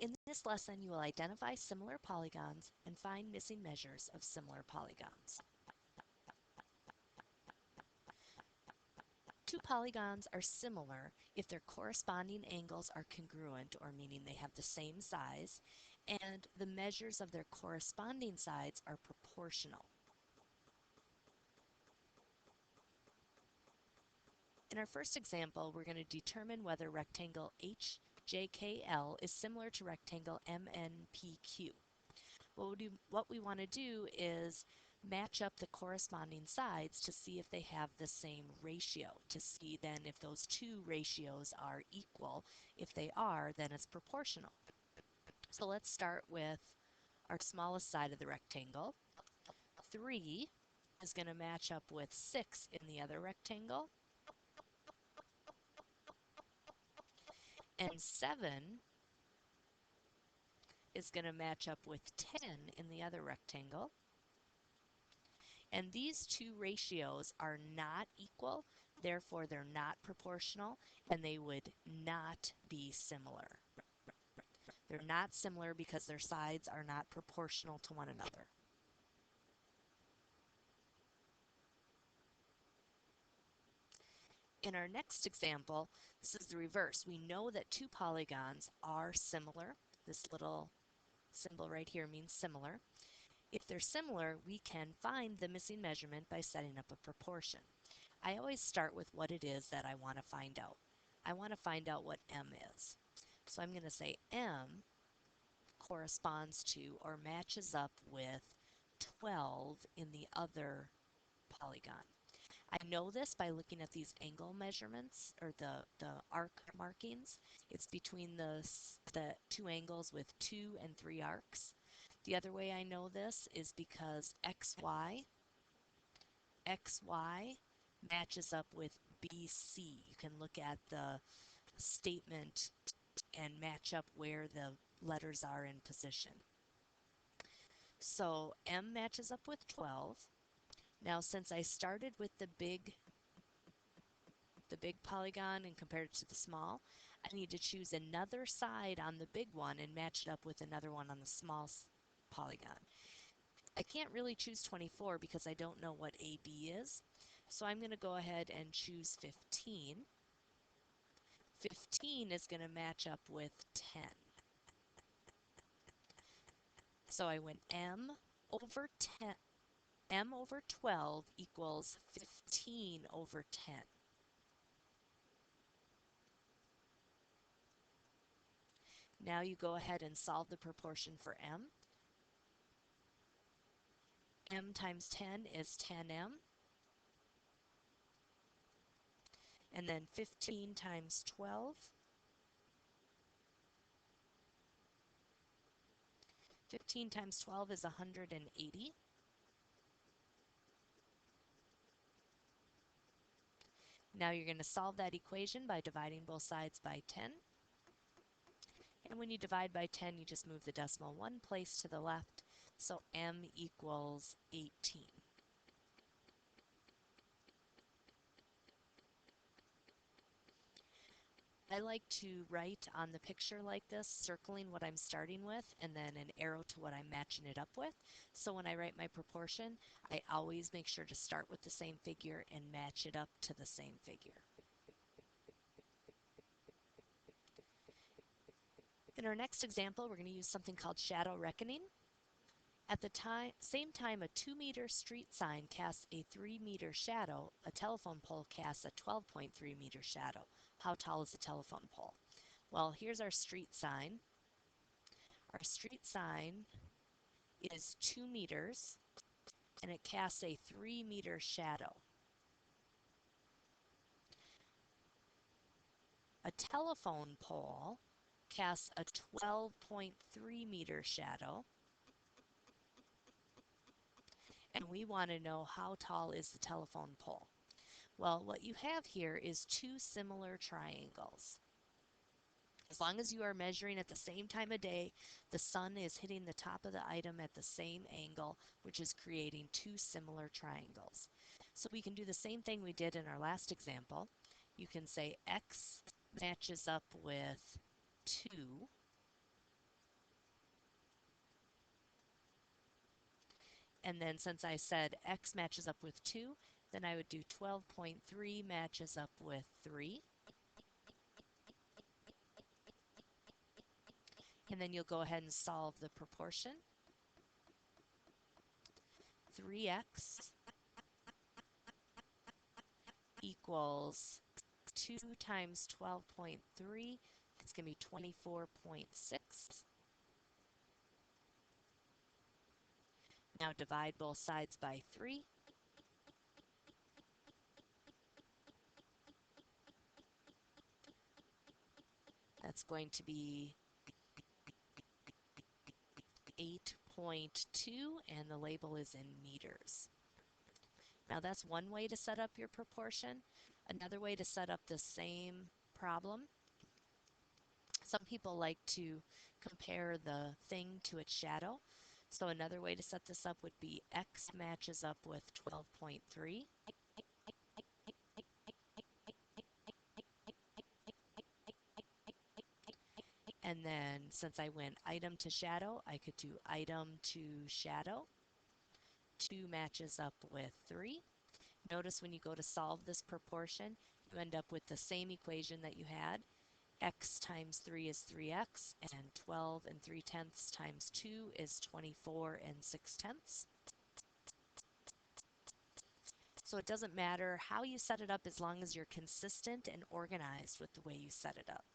In this lesson, you will identify similar polygons and find missing measures of similar polygons. Two polygons are similar if their corresponding angles are congruent, or meaning they have the same size, and the measures of their corresponding sides are proportional. In our first example, we're going to determine whether rectangle HJKL is similar to rectangle MNPQ. What we want to do is match up the corresponding sides to see if they have the same ratio, to see then if those two ratios are equal. If they are, then it's proportional. So let's start with our smallest side of the rectangle. 3 is going to match up with 6 in the other rectangle. And 7 is going to match up with 10 in the other rectangle. And these two ratios are not equal, therefore they're not proportional, and they would not be similar. They're not similar because their sides are not proportional to one another. In our next example, this is the reverse. We know that two polygons are similar. This little symbol right here means similar. If they're similar, we can find the missing measurement by setting up a proportion. I always start with what it is that I want to find out. I want to find out what M is. So I'm going to say M corresponds to or matches up with 12 in the other polygon. I know this by looking at these angle measurements, or the arc markings. It's between the two angles with 2 and 3 arcs. The other way I know this is because XY matches up with BC. You can look at the statement and match up where the letters are in position. So M matches up with 12. Now, since I started with the big polygon and compared it to the small, I need to choose another side on the big one and match it up with another one on the small polygon. I can't really choose 24 because I don't know what AB is, so I'm going to go ahead and choose 15. 15 is going to match up with 10. So I went M over 10. M over 12 equals 15 over 10. Now you go ahead and solve the proportion for M. M times 10 is 10M. And then 15 times 12. 15 times 12 is 180. Now you're going to solve that equation by dividing both sides by 10. And when you divide by 10, you just move the decimal one place to the left. So M equals 18. I like to write on the picture like this, circling what I'm starting with, and then an arrow to what I'm matching it up with. So when I write my proportion, I always make sure to start with the same figure and match it up to the same figure. In our next example, we're going to use something called shadow reckoning. At the same time a 2-meter street sign casts a 3-meter shadow, a telephone pole casts a 12.3-meter shadow. How tall is the telephone pole? Well, here's our street sign. Our street sign is 2 meters, and it casts a 3-meter shadow. A telephone pole casts a 12.3-meter shadow. And we want to know how tall is the telephone pole. Well, what you have here is two similar triangles. As long as you are measuring at the same time of day, the sun is hitting the top of the item at the same angle, which is creating two similar triangles. So we can do the same thing we did in our last example. You can say X matches up with 2, And then since I said x matches up with 2, then I would do 12.3 matches up with 3. And then you'll go ahead and solve the proportion. 3x equals 2 times 12.3. It's going to be 24.6. Now divide both sides by 3. That's going to be 8.2, and the label is in meters. Now that's one way to set up your proportion. Another way to set up the same problem, some people like to compare the thing to its shadow. So another way to set this up would be x matches up with 12.3. And then since I went item to shadow, I could do item to shadow. 2 matches up with 3. Notice when you go to solve this proportion, you end up with the same equation that you had. X times 3 is 3x, and 12 and 3/10 times 2 is 24 and 6/10. So it doesn't matter how you set it up as long as you're consistent and organized with the way you set it up.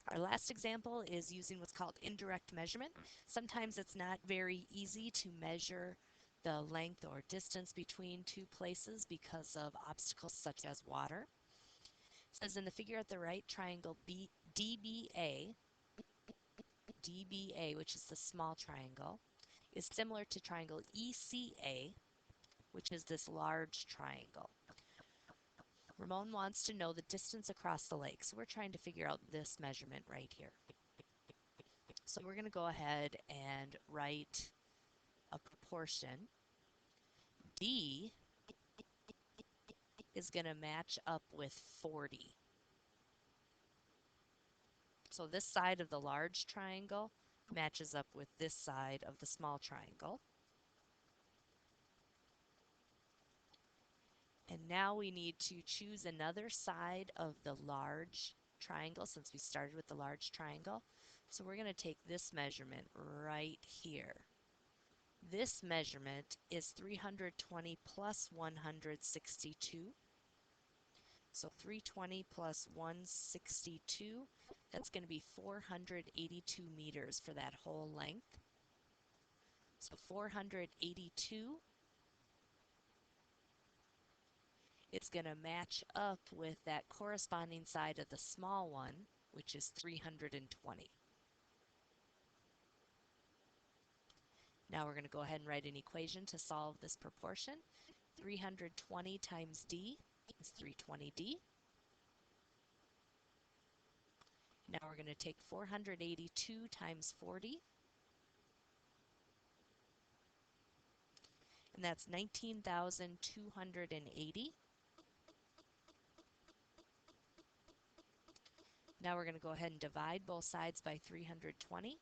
Our last example is using what's called indirect measurement. Sometimes it's not very easy to measure the length or distance between two places because of obstacles such as water. It says in the figure at the right, triangle DBA, which is the small triangle, is similar to triangle ECA, which is this large triangle. Ramon wants to know the distance across the lake, so we're trying to figure out this measurement right here. So we're going to go ahead and write a proportion. D is going to match up with 40. So this side of the large triangle matches up with this side of the small triangle. And now we need to choose another side of the large triangle since we started with the large triangle. So we're going to take this measurement right here. This measurement is 320 plus 162. So 320 plus 162, that's going to be 482 meters for that whole length. So 482 is going to match up with that corresponding side of the small one, which is 320. Now we're going to go ahead and write an equation to solve this proportion. 320 times d is 320d. Now we're going to take 482 times 40, and that's 19,280. Now we're going to go ahead and divide both sides by 320.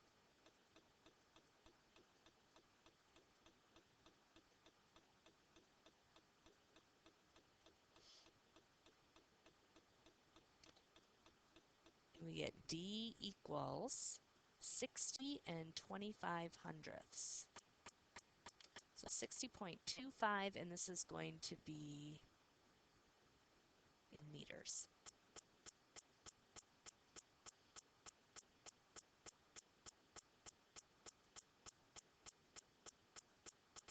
We get D equals 60 and 25/100. So 60.25, and this is going to be in meters.